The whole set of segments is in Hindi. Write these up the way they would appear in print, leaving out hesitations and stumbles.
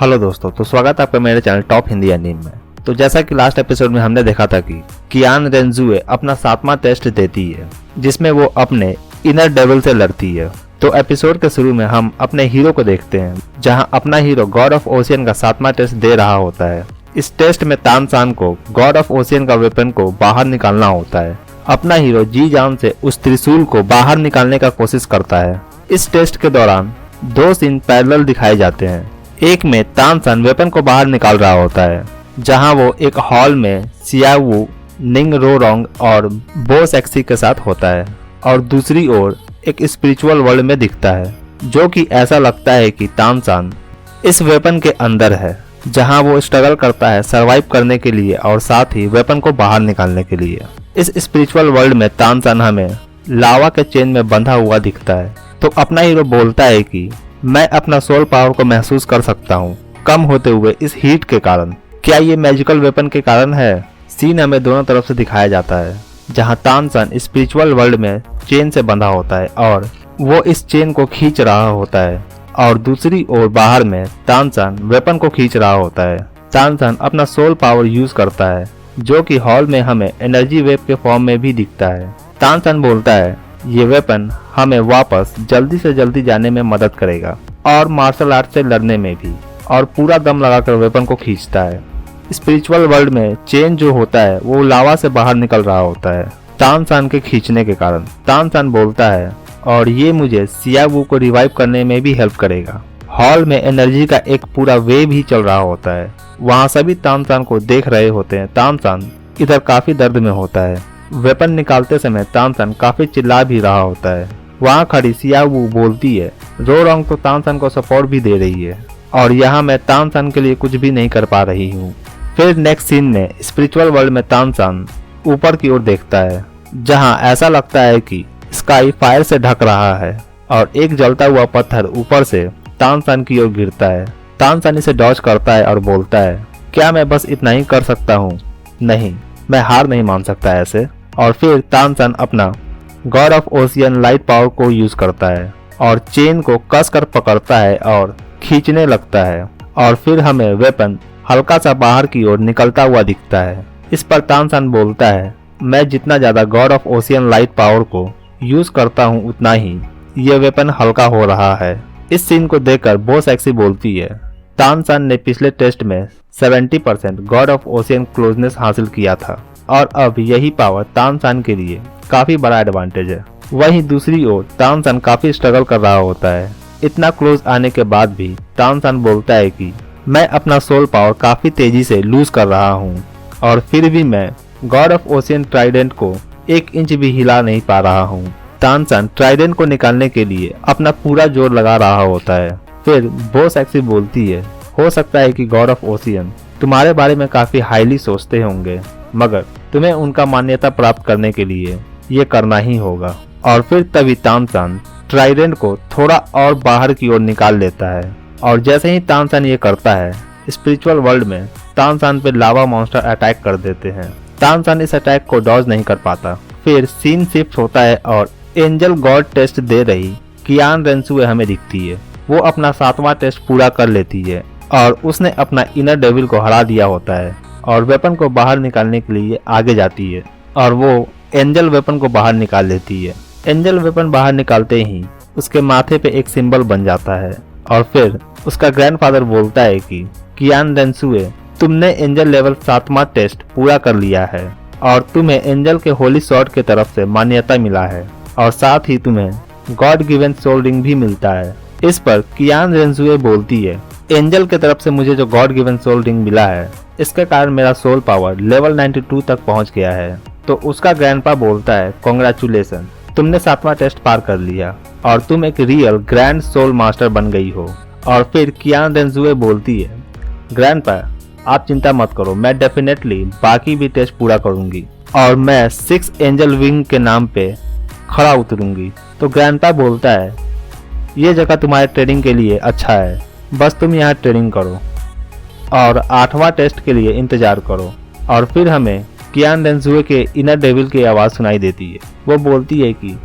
हेलो दोस्तों, तो स्वागत है आपका मेरे चैनल टॉप हिंदी एनीम में। तो जैसा कि लास्ट एपिसोड में हमने देखा था कि कियान रेंजुए अपना 7वां टेस्ट देती है जिसमें वो अपने इनर डेविल से लड़ती है। तो एपिसोड के शुरू में हम अपने हीरो को देखते हैं जहां अपना हीरो गॉड ऑफ ओशियन का 7वां टेस्ट दे रहा होता है। इस टेस्ट में तान सान को गॉड ऑफ ओशियन का वेपन को बाहर निकालना होता है। अपना हीरो जी जान से उस त्रिशूल को बाहर निकालने का कोशिश करता है। इस टेस्ट के दौरान 2 सीन पैरेलल दिखाए जाते हैं। एक में तान सान वेपन को बाहर निकाल रहा होता है जहां वो एक हॉल में सियावू, निंग रोरोंग और बो सेक्सी के साथ होता है, और दूसरी ओर एक स्पिरिचुअल वर्ल्ड में दिखता है जो कि ऐसा लगता है कि तान सान इस वेपन के अंदर है जहां वो स्ट्रगल करता है सरवाइव करने के लिए और साथ ही वेपन को बाहर निकालने के लिए। इस स्पिरिचुअल वर्ल्ड में तान सान हमें लावा के चेन में बंधा हुआ दिखता है। तो अपना हीरो बोलता है कि मैं अपना सोल पावर को महसूस कर सकता हूँ कम होते हुए इस हीट के कारण। क्या ये मैजिकल वेपन के कारण है? सीन हमें दोनों तरफ से दिखाया जाता है जहाँ तान सान स्पिरिचुअल वर्ल्ड में चेन से बंधा होता है और वो इस चेन को खींच रहा होता है, और दूसरी ओर बाहर में तान सान वेपन को खींच रहा होता है। तान सान अपना सोल पावर यूज करता है जो कि हॉल में हमें एनर्जी वेव के फॉर्म में भी दिखता है। तान सान बोलता है ये वेपन हमें वापस जल्दी से जल्दी जाने में मदद करेगा और मार्शल आर्ट से लड़ने में भी, और पूरा दम लगाकर वेपन को खींचता है। स्पिरिचुअल वर्ल्ड में चेन जो होता है वो लावा से बाहर निकल रहा होता है तान सान के खींचने के कारण। तान सान बोलता है और ये मुझे सियावू को रिवाइव करने में भी हेल्प करेगा। हॉल में एनर्जी का एक पूरा वेव ही चल रहा होता है। वहाँ सभी तान सान को देख रहे होते हैं। तान सान इधर काफी दर्द में होता है। वेपन निकालते समय तान सान काफी चिल्ला भी रहा होता है। वहाँ खड़ी सियावू बोलती है रोरोंग तो तान सान को सपोर्ट भी दे रही है और यहाँ मैं तान सान के लिए कुछ भी नहीं कर पा रही हूँ। फिर नेक्स्ट सीन में स्पिरिचुअल वर्ल्ड में तान सान ऊपर की ओर देखता है जहाँ ऐसा लगता है कि स्काई फायर से ढक रहा है और एक जलता हुआ पत्थर ऊपर से तान सान की ओर गिरता है। तान सान इसे डॉज करता है और बोलता है क्या मैं बस इतना ही कर सकता हूँ? नहीं, मैं हार नहीं मान सकता ऐसे। और फिर तान सान अपना God of ocean light power को यूज करता है और चेन को कसकर पकड़ता है और खींचने लगता है, और फिर हमें वेपन हल्का सा बाहर की ओर निकलता हुआ दिखता है। इस पर तान सान बोलता है मैं जितना ज्यादा God of ocean light power को यूज करता हूँ उतना ही ये वेपन हल्का हो रहा है। इस सीन को देखकर बो सेक्सी बोलती है तान सान ने पिछले टेस्ट में 70% गॉड ऑफ ओशियन क्लोजनेस हासिल किया था और अब यही पावर तान सान के लिए काफी बड़ा एडवांटेज है। वहीं दूसरी ओर तान सान काफी स्ट्रगल कर रहा होता है। इतना क्लोज आने के बाद भी तान सान बोलता है कि मैं अपना सोल पावर काफी तेजी से लूज कर रहा हूँ और फिर भी मैं गॉड ऑफ ओशियन ट्राइडेंट को 1 इंच भी हिला नहीं पा रहा हूँ। तान सान ट्राइडेंट को निकालने के लिए अपना पूरा जोर लगा रहा होता है। फिर बो सेक्सी बोलती है हो सकता है कि गॉड ऑफ ओशियन तुम्हारे बारे में काफी हाईली सोचते होंगे, मगर तुम्हें उनका मान्यता प्राप्त करने के लिए ये करना ही होगा। और फिर तभी तान सान ट्राइडेंट को थोड़ा और बाहर की ओर निकाल लेता है, और जैसे ही तान सान ये करता है स्पिरिचुअल वर्ल्ड में तान सान पे लावा मॉन्स्टर अटैक कर देते हैं। तान सान इस अटैक को डॉज नहीं कर पाता। फिर सीन शिफ्ट होता है और एंजल गॉड टेस्ट दे रही कियान रेंजुए हमें दिखती है। वो अपना 7वां टेस्ट पूरा कर लेती है और उसने अपना इनर डेविल को हरा दिया होता है और वेपन को बाहर निकालने के लिए आगे जाती है और वो एंजल वेपन को बाहर निकाल लेती है। एंजल वेपन बाहर निकालते ही उसके माथे पे एक सिंबल बन जाता है और फिर उसका ग्रैंडफादर बोलता है कि कियान रेंजुए तुमने एंजल लेवल 7वां टेस्ट पूरा कर लिया है और तुम्हें एंजल के होली सॉर्ड के तरफ से मान्यता मिला है और साथ ही तुम्हें गॉड गिवन सोल रिंग भी मिलता है। इस पर कियान रेंजुए बोलती है एंजल के तरफ से मुझे जो गॉड गिवन सोल रिंग मिला है इसके कारण मेरा सोल पावर लेवल 92 तक पहुंच गया है। तो उसका ग्रैंडपा बोलता है कांग्रेचुलेशन, तुमने 7वां टेस्ट पार कर लिया और तुम एक रियल ग्रैंड सोल मास्टर बन गई हो। और फिर कियान रेंजुए बोलती है ग्रैंडपा आप चिंता मत करो, मैं डेफिनेटली बाकी भी टेस्ट पूरा करूंगी और मैं 6 एंजल विंग के नाम पे खड़ा उतरूंगी। तो ग्रैंडपा बोलता है ये जगह तुम्हारे ट्रेनिंग के लिए अच्छा है, बस तुम यहाँ ट्रेनिंग करो और 8वां टेस्ट के लिए इंतजार करो। और फिर हमें कियान रेंजुए के इनर डेविल की आवाज सुनाई देती है। वो बोलती है कि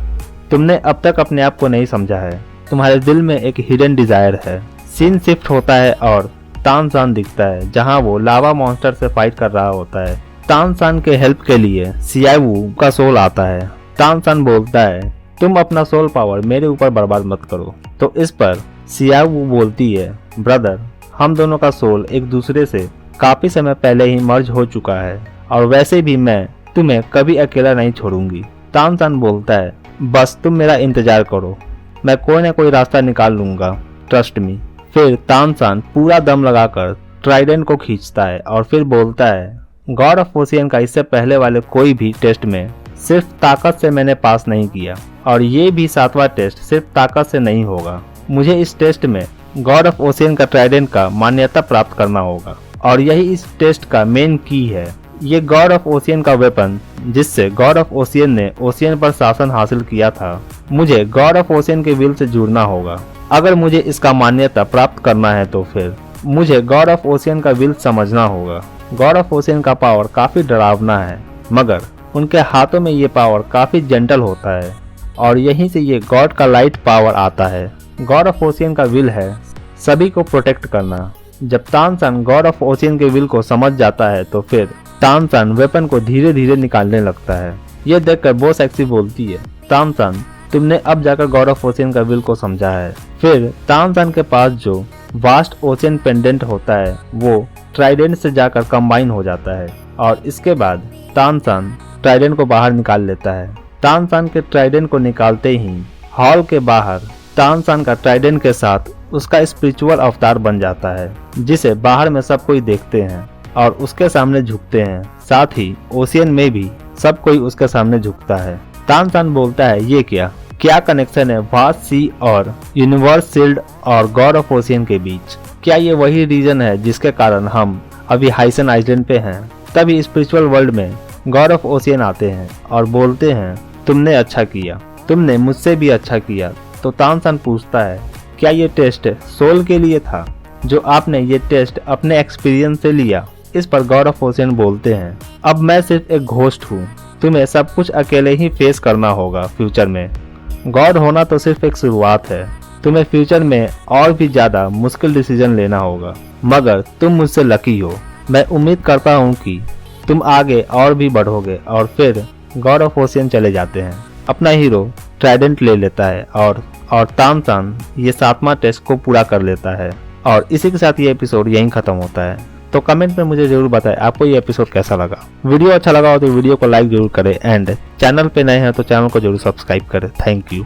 तुमने अब तक अपने आप को नहीं समझा है, तुम्हारे दिल में एक हिडन डिजायर है। सीन शिफ्ट होता है और तानसान दिखता है जहां वो लावा मॉन्स्टर से फाइट कर रहा होता है। तानसान के हेल्प के लिए सियावू का सोल आता है। तानसान बोलता है तुम अपना सोल पावर मेरे ऊपर बर्बाद मत करो। तो इस पर सियावू बोलती है ब्रदर, हम दोनों का सोल एक दूसरे से काफी समय पहले ही मर्ज हो चुका है और वैसे भी मैं तुम्हें कभी अकेला नहीं छोड़ूंगी। तानसान बोलता है बस तुम मेरा इंतजार करो, मैं कोई ना कोई रास्ता निकाल लूंगा, ट्रस्ट मी। फिर तानसान पूरा दम लगाकर ट्राइडेंट को खींचता है और फिर बोलता है गॉड ऑफ ओशियन का इससे पहले वाले कोई भी टेस्ट में सिर्फ ताकत से मैंने पास नहीं किया और ये भी 7वां टेस्ट सिर्फ ताकत से नहीं होगा। मुझे इस टेस्ट में गॉड ऑफ ओशियन का ट्राइडेंट का मान्यता प्राप्त करना होगा और यही इस टेस्ट का मेन की है। ये गॉड ऑफ ओशियन का वेपन जिससे गॉड ऑफ ओशियन ने ओशियन पर शासन हासिल किया था, मुझे गॉड ऑफ ओशियन के विल से जुड़ना होगा। अगर मुझे इसका मान्यता प्राप्त करना है तो फिर मुझे गॉड ऑफ ओशियन का विल समझना होगा। गॉड ऑफ ओशियन का पावर काफी डरावना है मगर उनके हाथों में ये पावर काफी जेंटल होता है और यहीं से ये गॉड का लाइट पावर आता है। गॉड ऑफ ओशियन का विल है सभी को प्रोटेक्ट करना। जब तानसान गॉड ऑफ ओशियन के विल को समझ जाता है तो फिर तानसान वेपन को धीरे धीरे निकालने लगता है। ये देखकर बो सेक्सी बोलती है तानसान तुमने अब जाकर गॉड ऑफ ओशियन का विल को समझा है। फिर तानसान के पास जो वास्ट ओशियन पेंडेंट होता है वो ट्राइडेंट से जाकर कंबाइन हो जाता है और इसके बाद तानसान ट्राइडेंट को बाहर निकाल लेता है। तानसान के ट्राइडेंट को निकालते ही हॉल के बाहर तानसान का ट्राइडेंट के साथ उसका स्पिरिचुअल अवतार बन जाता है जिसे बाहर में सब कोई देखते हैं और उसके सामने झुकते हैं। साथ ही ओशियन में भी सब कोई उसके सामने झुकता है। तानसान बोलता है ये क्या कनेक्शन है वास्ट सी और यूनिवर्स शील्ड और गॉड ऑफ ओशियन के बीच? क्या ये वही रीजन है जिसके कारण हम अभी हाइसन आइलैंड पे हैं? तभी स्पिरिचुअल वर्ल्ड में गॉड ऑफ ओशियन आते हैं और बोलते हैं तुमने अच्छा किया, तुमने मुझसे भी अच्छा किया। तो तानसान पूछता है क्या ये टेस्ट सोल के लिए था जो आपने ये टेस्ट अपने एक्सपीरियंस से लिया? इस पर गॉड ऑफ ओशियन बोलते हैं अब मैं सिर्फ एक घोस्ट हूँ, तुम्हें सब कुछ अकेले ही फेस करना होगा। फ्यूचर में गॉड होना तो सिर्फ एक शुरुआत है, तुम्हें फ्यूचर में और भी ज्यादा मुश्किल डिसीजन लेना होगा मगर तुम मुझसे लकी हो। मैं उम्मीद करता हूँ कि तुम आगे और भी बढ़ोगे। और फिर गॉड ऑफ ओशियन चले जाते हैं। अपना हीरो ट्राइडेंट ले लेता है और तानसान ये 7वां टेस्ट को पूरा कर लेता है और इसी के साथ ये एपिसोड यहीं खत्म होता है। तो कमेंट में मुझे जरूर बताएं आपको ये एपिसोड कैसा लगा। वीडियो अच्छा लगा हो तो वीडियो को लाइक जरूर करें एंड चैनल पे नए हैं तो चैनल को जरूर सब्सक्राइब करें। Thank you.